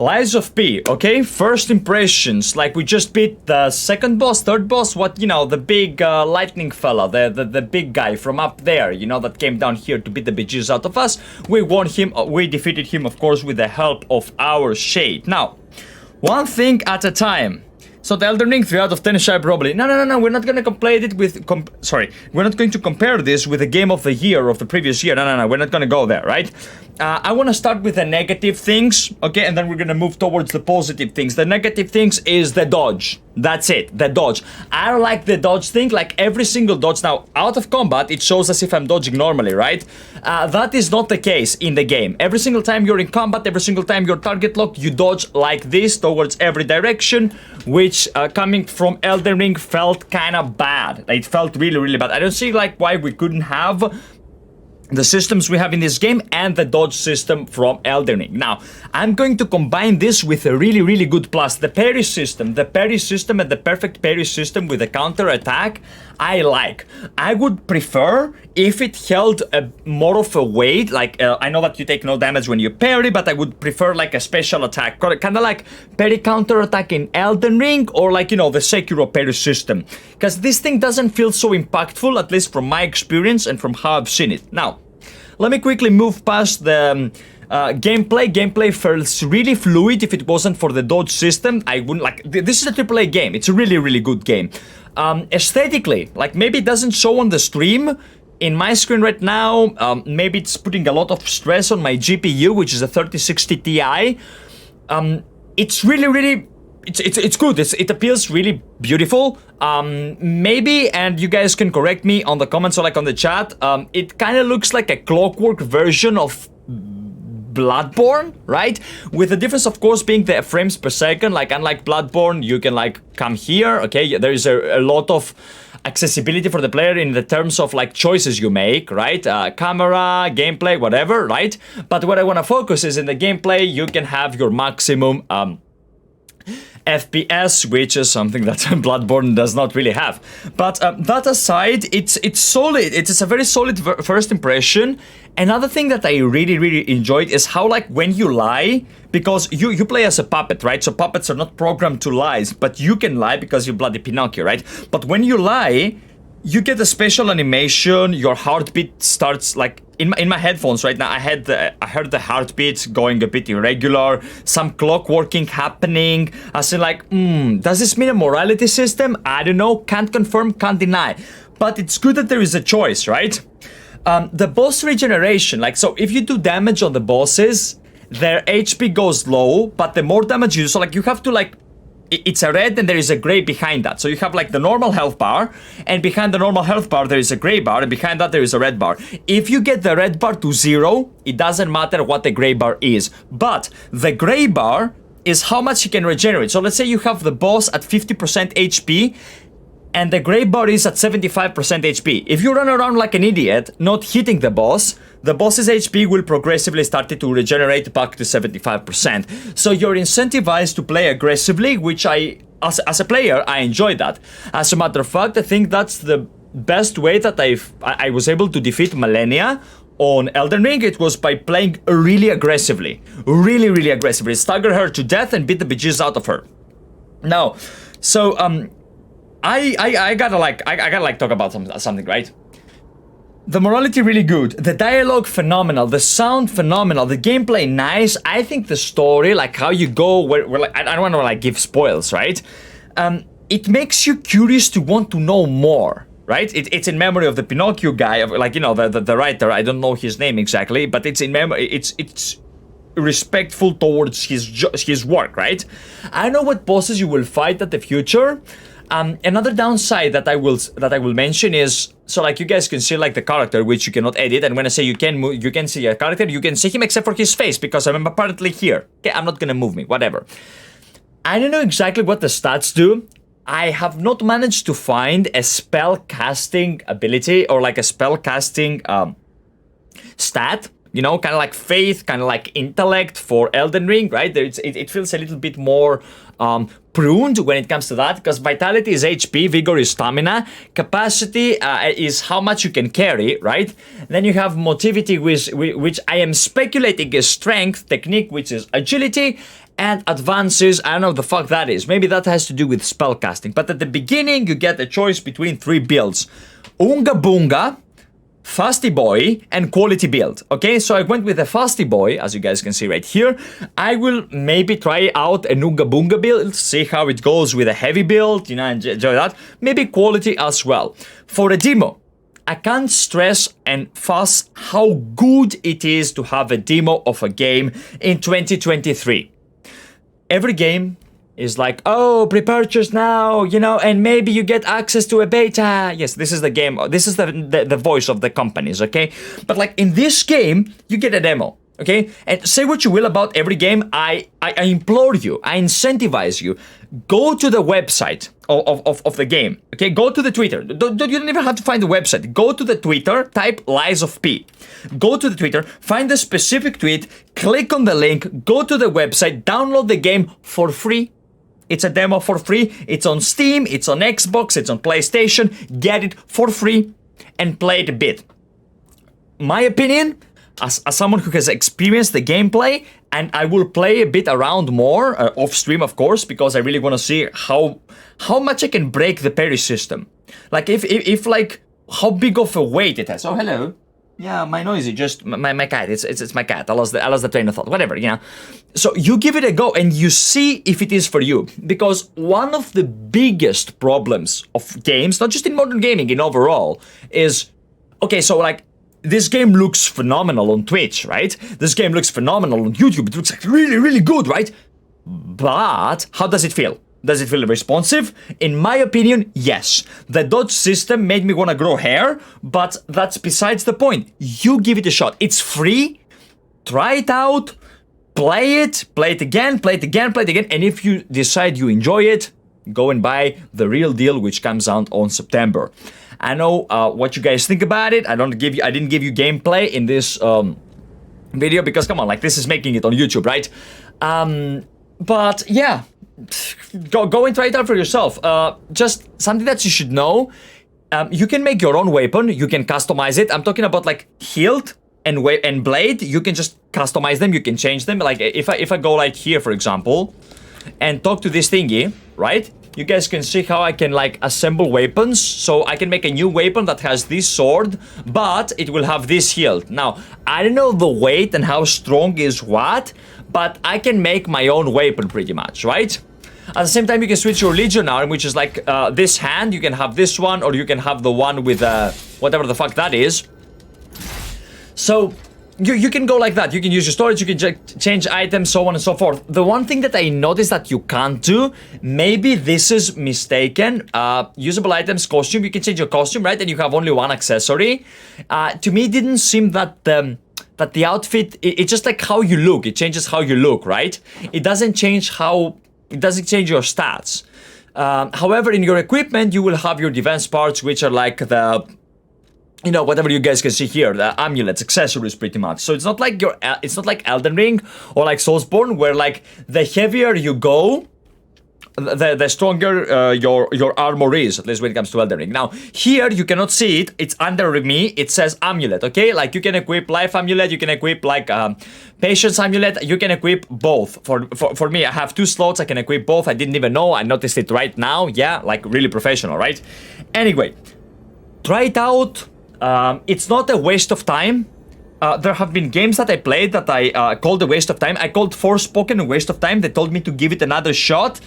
Lies of P, okay? First impressions, like we just beat the second boss, third boss, the big lightning fella, the big guy from up there, that came down here to beat the bejesus out of us. We won him, we defeated him, of course, with the help of our shade. Now, one thing at a time. So the Elden Ring 3 out of 10 shy probably. No, we're not gonna compare it with, we're not going to compare this with the game of the year of the previous year. No, we're not gonna go there, right? I want to start with the negative things, okay, and then we're gonna move towards the positive things. The negative things is the dodge. That's it, the dodge. I don't like the dodge thing, like every single dodge. Now, out of combat, it shows as if I'm dodging normally, right? That is not the case in the game. Every single time you're in combat, every single time you're target locked, you dodge like this towards every direction, which coming from Elden Ring felt kind of bad. It felt really, really bad. I don't see like why we couldn't have the systems we have in this game and the dodge system from Elden Ring. Now, I'm going to combine this with a really, really good plus. The parry system and the perfect parry system with a counter attack, I like. I would prefer if it held more of a weight, like I know that you take no damage when you parry, but I would prefer like a special attack, kind of like parry counter attack in Elden Ring, or like, the Sekiro parry system. Because this thing doesn't feel so impactful, at least from my experience and from how I've seen it. Now, let me quickly move past the gameplay. Gameplay feels really fluid. If it wasn't for the dodge system, I wouldn't like. This is a AAA game. It's a really, really good game. Aesthetically, like maybe it doesn't show on the stream. In my screen right now, maybe it's putting a lot of stress on my GPU, which is a 3060 Ti. It's really, really. It's good. It appears really beautiful. Maybe, and you guys can correct me on the comments or like on the chat, it kind of looks like a clockwork version of Bloodborne, right? With the difference, of course, being the frames per second. Like, unlike Bloodborne, you can like come here, okay? There is a lot of accessibility for the player in the terms of like choices you make, right? Camera, gameplay, whatever, right? But what I want to focus is in the gameplay, you can have your maximum FPS, which is something that Bloodborne does not really have. But that aside, it's solid. It's a very solid first impression. Another thing that I really, really enjoyed is how, like, when you lie, because you play as a puppet, right? So puppets are not programmed to lie, but you can lie because you're bloody Pinocchio, right? But when you lie, you get a special animation. Your heartbeat starts like in my headphones right now. I heard the heartbeat going a bit irregular. Some clockworking happening. I said like, does this mean a morality system? I don't know. Can't confirm. Can't deny. But it's good that there is a choice, right? The boss regeneration. Like, so if you do damage on the bosses, their HP goes low. But the more damage you do, so like you have to like. It's a red and there is a gray behind that. So you have like the normal health bar, and behind the normal health bar there is a gray bar, and behind that there is a red bar. If you get the red bar to 0, it doesn't matter what the gray bar is. But the gray bar is how much you can regenerate. So let's say you have the boss at 50% HP, and the gray bar is at 75% HP. If you run around like an idiot, not hitting the boss's HP will progressively start to regenerate back to 75%. So you're incentivized to play aggressively, which as a player, I enjoy that. As a matter of fact, I think that's the best way that I was able to defeat Malenia on Elden Ring. It was by playing really aggressively. Really, really aggressively. Stagger her to death and beat the bejesus out of her. Now, so, I gotta talk about something, right? The morality really good, the dialogue phenomenal, the sound phenomenal, the gameplay nice. I think the story, like how you go, where like I don't want to like give spoils, right? It makes you curious to want to know more, right? It's in memory of the Pinocchio guy, like the writer. I don't know his name exactly, but it's in memory. It's respectful towards his work, right? I know what bosses you will fight at the future. Another downside that I will mention is, so like you guys can see like the character, which you cannot edit, and when I say you can see a character, you can see him except for his face, because I'm apparently here. Okay, I'm not gonna move me, whatever. I don't know exactly what the stats do. I have not managed to find a spell casting ability or like a spell casting stat. You know, kind of like faith, kind of like intellect for Elden Ring, right? It feels a little bit more pruned when it comes to that, because vitality is HP, vigor is stamina, capacity is how much you can carry, right? Then you have motivity, which I am speculating is strength, technique, which is agility, and advances. I don't know the fuck that is. Maybe that has to do with spellcasting. But at the beginning, you get a choice between 3 builds. Oonga Boonga, Fasty Boy, and Quality Build. Okay, so I went with a Fasty Boy, as you guys can see right here. I will maybe try out a Oonga Boonga build, see how it goes with a heavy build, enjoy that. Maybe Quality as well. For a demo, I can't stress and fuss how good it is to have a demo of a game in 2023. Every game is like, oh, pre-purchase now, and maybe you get access to a beta. Yes, this is the game. This is the voice of the companies, okay? But like in this game, you get a demo. Okay, and say what you will about every game, I implore you, I incentivize you, go to the website of the game, okay, go to the Twitter, you don't even have to find the website, go to the Twitter, type Lies of P, go to the Twitter, find the specific tweet, click on the link, go to the website, download the game for free. It's a demo for free, it's on Steam, it's on Xbox, it's on PlayStation, get it for free and play it a bit. My opinion, as someone who has experienced the gameplay, and I will play a bit around more off stream, of course, because I really want to see how much I can break the parry system. Like if like how big of a weight it has. Oh, hello. Yeah, my noisy, just my cat. It's my cat. I lost the train of thought. Whatever, So you give it a go and you see if it is for you. Because one of the biggest problems of games, not just in modern gaming, in overall, is okay. So like, this game looks phenomenal on Twitch, right? This game looks phenomenal on YouTube. It looks like really, really good, right? But how does it feel? Does it feel responsive? In my opinion, yes. The dodge system made me want to grow hair, but that's besides the point. You give it a shot. It's free. Try it out. Play it again, play it again, and if you decide you enjoy it, go and buy the real deal, which comes out on September. I know what you guys think about it. I didn't give you gameplay in this video because come on, like this is making it on YouTube, right? But yeah, go and try it out for yourself. Just something that you should know. You can make your own weapon. You can customize it. I'm talking about like hilt and blade. You can just customize them. You can change them. Like if I go like here, for example, and talk to this thingy, right? You guys can see how I can like assemble weapons. So I can make a new weapon that has this sword, but it will have this hilt. Now, I don't know the weight and how strong is what, but I can make my own weapon pretty much, right? At the same time, you can switch your Legion arm, which is like this hand. You can have this one, or you can have the one with whatever the fuck that is. So you can go like that. You can use your storage, you can change items, so on and so forth. The one thing that I noticed that you can't do, maybe this is mistaken, usable items, costume, you can change your costume, right? And you have only one accessory. To me, it didn't seem that the outfit, it's just like how you look. It changes how you look, right? It doesn't change your stats. However, in your equipment, you will have your defense parts, which are like the, whatever you guys can see here, the amulets, accessories, pretty much. So it's not like it's not like Elden Ring or like Soulsborne, where like the heavier you go, the stronger your armor is, at least when it comes to Elden Ring. Now, here you cannot see it. It's under me. It says amulet, okay? Like you can equip life amulet, you can equip like patience amulet, you can equip both. For me, I have 2 slots, I can equip both. I didn't even know, I noticed it right now. Yeah, like really professional, right? Anyway, try it out. It's not a waste of time. There have been games that I played that I called a waste of time. I called Forspoken a waste of time. They told me to give it another shot.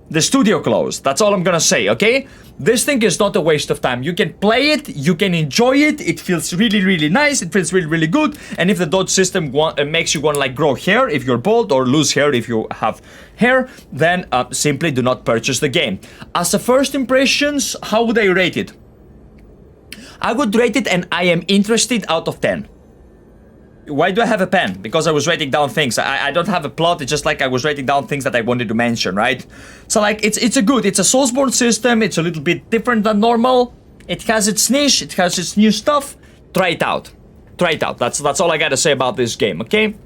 The studio closed. That's all I'm gonna say, okay? This thing is not a waste of time. You can play it, you can enjoy it. It feels really, really nice. It feels really, really good. And if the dodge system makes you want to like grow hair if you're bald, or lose hair if you have hair, then simply do not purchase the game. As a first impressions, how would I rate it? I would rate it an I am interested out of 10. Why do I have a pen? Because I was writing down things. I don't have a plot, it's just like I was writing down things that I wanted to mention, right? So like, it's a Soulsborne system, it's a little bit different than normal. It has its niche, it has its new stuff. Try it out. Try it out. That's all I gotta say about this game, okay?